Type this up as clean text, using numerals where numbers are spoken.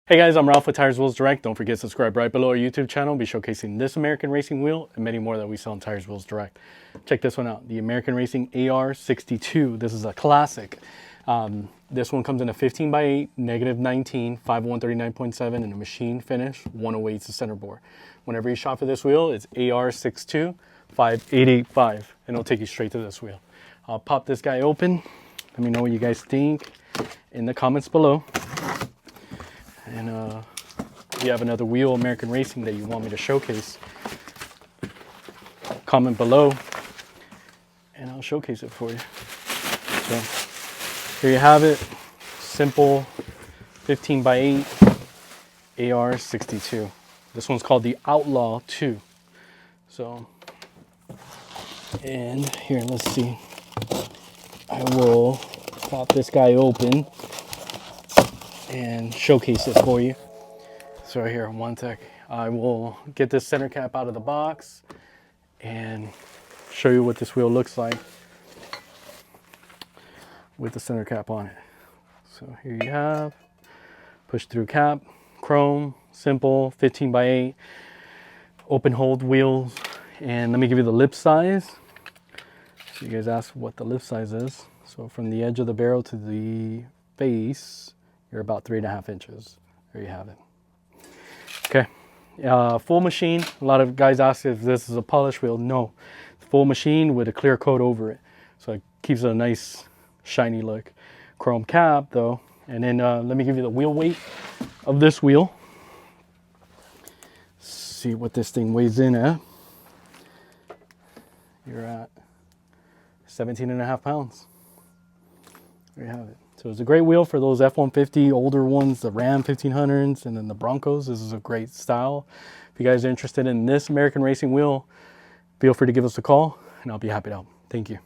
Hey guys, I'm Ralph with Tires Wheels Direct. Don't forget to subscribe right below our YouTube channel. I'll be showcasing this American Racing wheel and many more that we sell on Tires Wheels Direct. Check this one out, the American Racing AR62. This is a classic. This one comes in a 15x8, -19, 50139.7, and a machine finish, 108 is the center bore. Whenever you shop for this wheel, it's AR62 5885, and it'll take you straight to this wheel. I'll pop this guy open. Let me know what you guys think in the comments below. And if you have another wheel American Racing that you want me to showcase, comment below and I'll showcase it for you. So here you have it, simple 15x8 AR62. This one's called the Outlaw II. So, and here, let's see. I will pop this guy open and showcase it for you. So right here, one sec. I will get this center cap out of the box and show you what this wheel looks like with the center cap on it. So here you have, push through cap, chrome, simple, 15x8, open hold wheels. And let me give you the lip size. So you guys ask what the lip size is. So from the edge of the barrel to the face, you're about 3.5 inches. There you have it. Okay, full machine. A lot of guys ask if this is a polish wheel. No, full machine with a clear coat over it. So it keeps it a nice shiny look. Chrome cap though. And then let me give you the wheel weight of this wheel. See what this thing weighs in at. You're at 17.5 pounds. There you have it. So it's a great wheel for those F-150 older ones, the Ram 1500s, and then the Broncos. This is a great style. If you guys are interested in this American Racing wheel, feel free to give us a call, and I'll be happy to help. Thank you.